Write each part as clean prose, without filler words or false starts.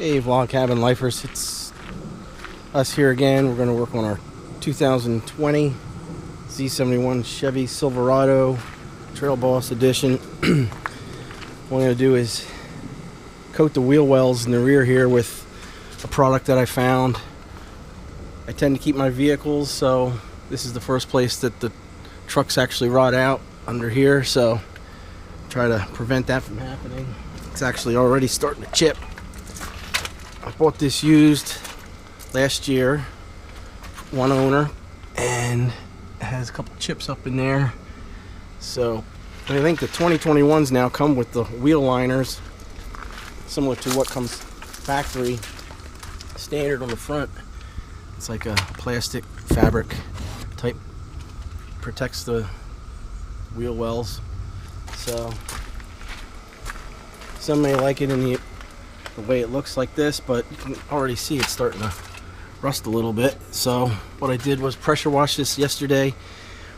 Hey Vlog Cabin Lifers, it's us here again. We're going to work on our 2020 Z71 Chevy Silverado Trail Boss Edition. What I'm going to do is coat the wheel wells in the rear here with a product that I found. I tend to keep my vehicles, so this is the first place that the trucks actually rot out, under here, so try to prevent that from happening. It's actually already starting to chip. I bought this used last year, one owner, and it has a couple chips up in there. So I think the 2021s now come with the wheel liners, similar to what comes factory standard on the front. It's like a plastic fabric type, protects the wheel wells. So some may like it in the way it looks like this, but you can already see it's starting to rust a little bit. So what I did was pressure wash this yesterday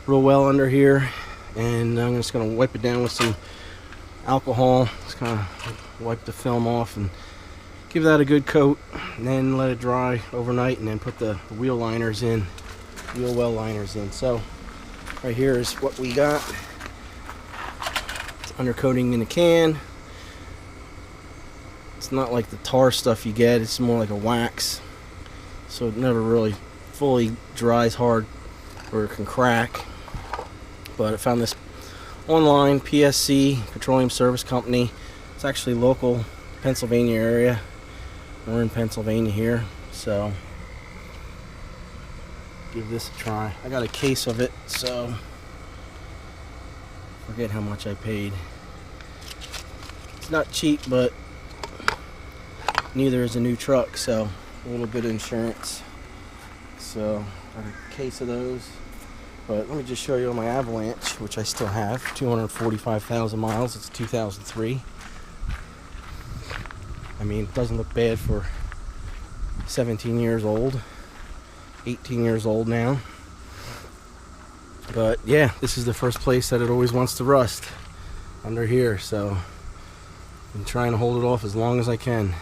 real well under here, and I'm just going to wipe it down with some alcohol. Just kind of wipe the film off and give that a good coat, and then let it dry overnight, and then put the wheel liners in, wheel well liners in. So right here is what we got. It's undercoating in a can. It's not like the tar stuff you get, it's more like a wax, so it never really fully dries hard or it can crack. But I found this online, PSC, Petroleum Service Company. It's actually local, Pennsylvania area. We're in Pennsylvania here, so give this a try. I got a case of it, so forget how much I paid. It's not cheap, but neither is a new truck, so a little bit of insurance. So I have a case of those. But let me just show you my Avalanche, which I still have, 245,000 miles. It's 2003. I mean, it doesn't look bad for 17 years old, 18 years old now. But yeah, this is the first place that it always wants to rust, under here. So I'm trying to hold it off as long as I can.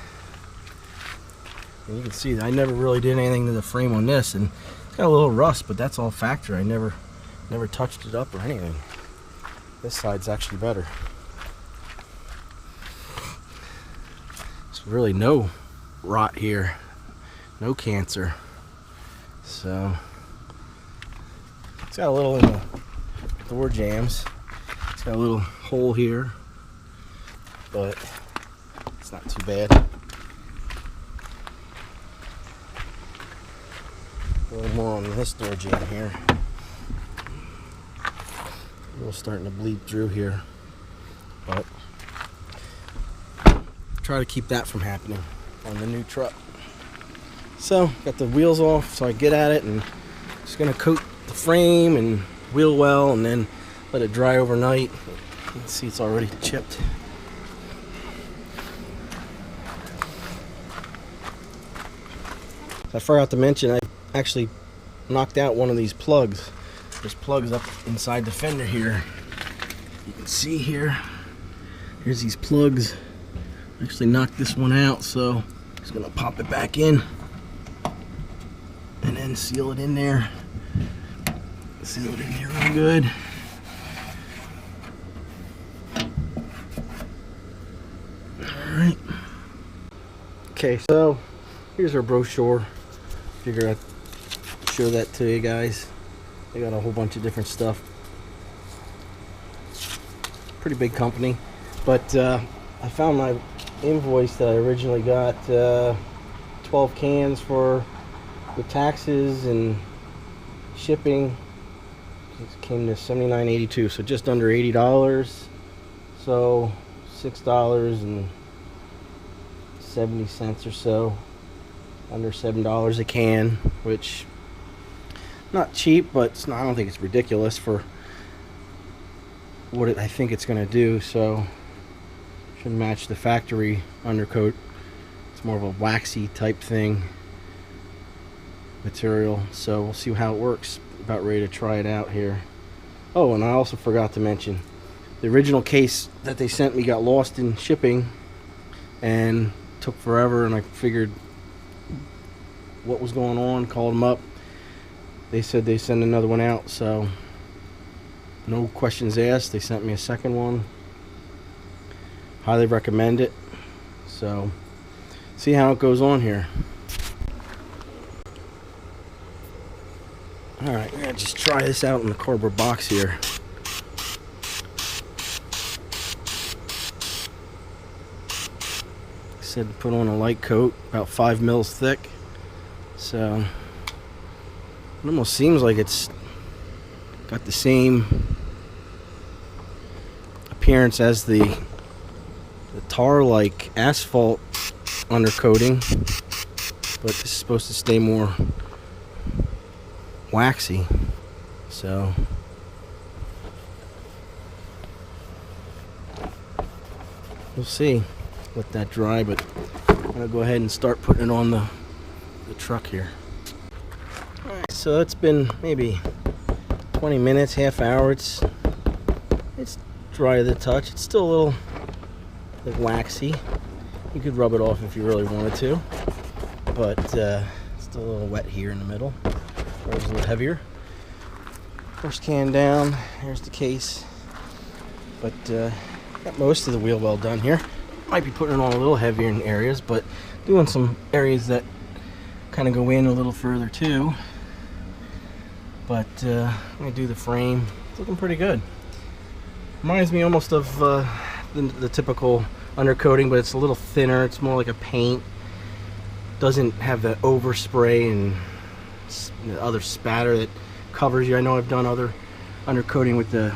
And you can see that I never really did anything to the frame on this, and it's got a little rust, but that's all factory. I never touched it up or anything. This side's actually better. There's really no rot here, no cancer. So it's got a little in the door jambs. It's got a little hole here, but it's not too bad. A little more on this door jamb here. A little starting to bleed through here, but try to keep that from happening on the new truck. So got the wheels off, so I get at it and just gonna coat the frame and wheel well, and then let it dry overnight. You can see it's already chipped. I forgot to mention, I actually knocked out one of these plugs. There's plugs up inside the fender here. You can see here. Here's these plugs. I actually knocked this one out, so I'm just gonna pop it back in and then seal it in there. Seal it in here real good. Alright. Okay, so here's our brochure. Figure I'd show that to you guys. They got a whole bunch of different stuff. Pretty big company. But I found my invoice that I originally got, 12 cans for the taxes and shipping. It came to $79.82, so just under $80. So $6.70 or so, under $7 a can, which not cheap, but it's not, I don't think it's ridiculous for what I think it's going to do. So should match the factory undercoat. It's more of a waxy type thing material, so we'll see how it works. About ready to try it out here. Oh, and I also forgot to mention, the original case that they sent me got lost in shipping, and took forever, and I figured what was going on, called them up. They said they send another one out, so no questions asked. They sent me a second one. Highly recommend it. So see how it goes on here. Alright, we're gonna just try this out in the cardboard box here. I said put on a light coat, about 5 mils thick. So it almost seems like it's got the same appearance as the tar-like asphalt undercoating, but this is supposed to stay more waxy. So we'll see, let that dry, but I'm gonna go ahead and start putting it on the truck here. Alright, so it's been maybe 20 minutes, half hour. It's dry to the touch. It's still a little like waxy. You could rub it off if you really wanted to, but it's still a little wet here in the middle. It was a little heavier. First can down. Here's the case. But got most of the wheel well done here. Might be putting it on a little heavier in areas, but doing some areas that kind of go in a little further too. But I'm gonna do the frame. It's looking pretty good. Reminds me almost of the typical undercoating, but it's a little thinner. It's more like a paint. Doesn't have the overspray and the other spatter that covers you. I know I've done other undercoating with the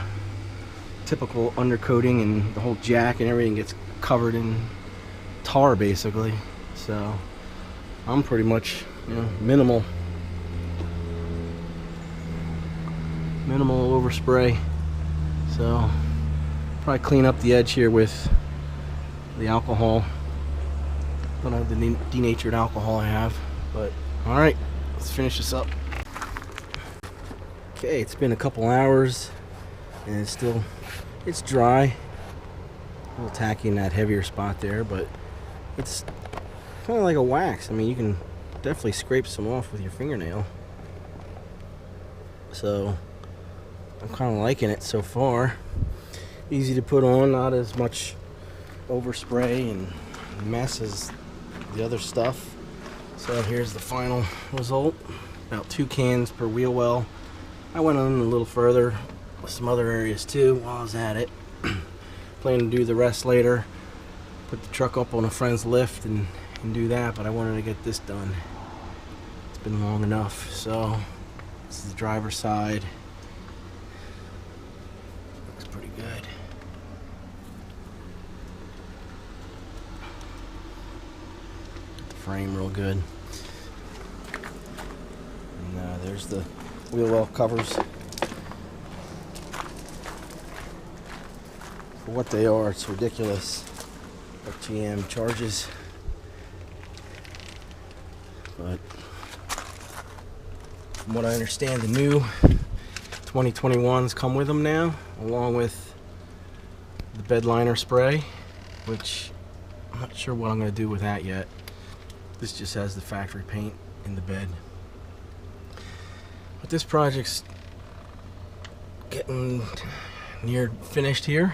typical undercoating, and the whole jack and everything gets covered in tar basically. So I'm pretty much, you know, minimal overspray. So probably clean up the edge here with the alcohol. Don't have the denatured alcohol I have, but all right, let's finish this up. Okay, it's been a couple hours and it's dry. A little tacky in that heavier spot there, but it's kind of like a wax. I mean, you can definitely scrape some off with your fingernail. So I'm kind of liking it so far. Easy to put on, not as much overspray and mess as the other stuff. So here's the final result. About 2 cans per wheel well. I went on a little further with some other areas too while I was at it. Plan to do the rest later. Put the truck up on a friend's lift and do that, but I wanted to get this done. It's been long enough. So this is the driver's side. Looks pretty good. Frame real good. And there's the wheel well covers. For what they are, it's ridiculous what GM charges. But from what I understand, the new 2021s come with them now, along with the bed liner spray, which I'm not sure what I'm going to do with that yet. This just has the factory paint in the bed. But this project's getting near finished here.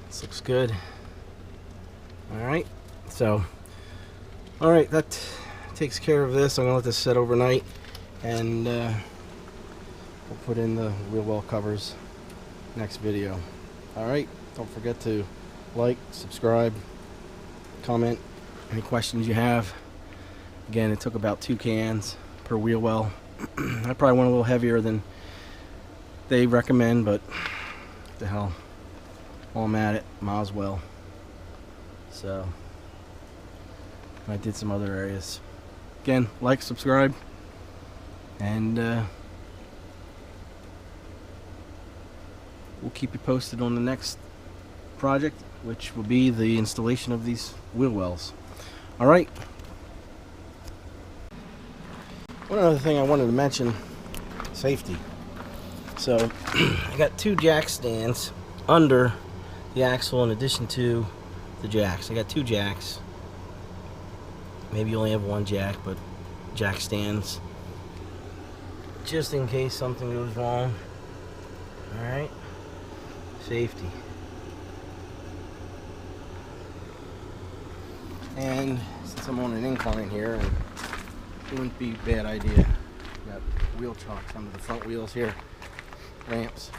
This looks good. Alright, so alright, that takes care of this. I'm gonna let this set overnight, and we'll put in the wheel well covers next video. Alright, don't forget to like, subscribe, comment any questions you have. Again, it took about 2 cans per wheel well. I probably went a little heavier than they recommend, but what the hell, while I'm at it, might as well. So I did some other areas. Again, like, subscribe, and we'll keep you posted on the next project, which will be the installation of these wheel wells. Alright. One other thing I wanted to mention, safety. So I got 2 jack stands under the axle in addition to the jacks. I got 2 jacks. Maybe you only have one jack, but jack stands just in case something goes wrong. Alright, safety. And since I'm on an incline here, it wouldn't be a bad idea. Got wheel chocks under the front wheels here, ramps.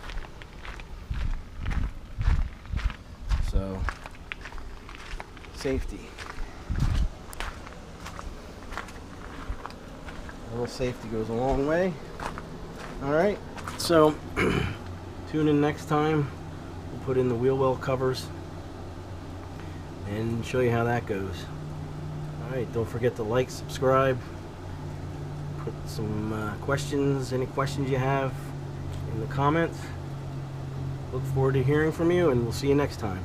So, safety. A little safety goes a long way. Alright, so tune in next time. We'll put in the wheel well covers and show you how that goes. Alright, don't forget to like, subscribe, put some questions, any questions you have in the comments. Look forward to hearing from you, and we'll see you next time.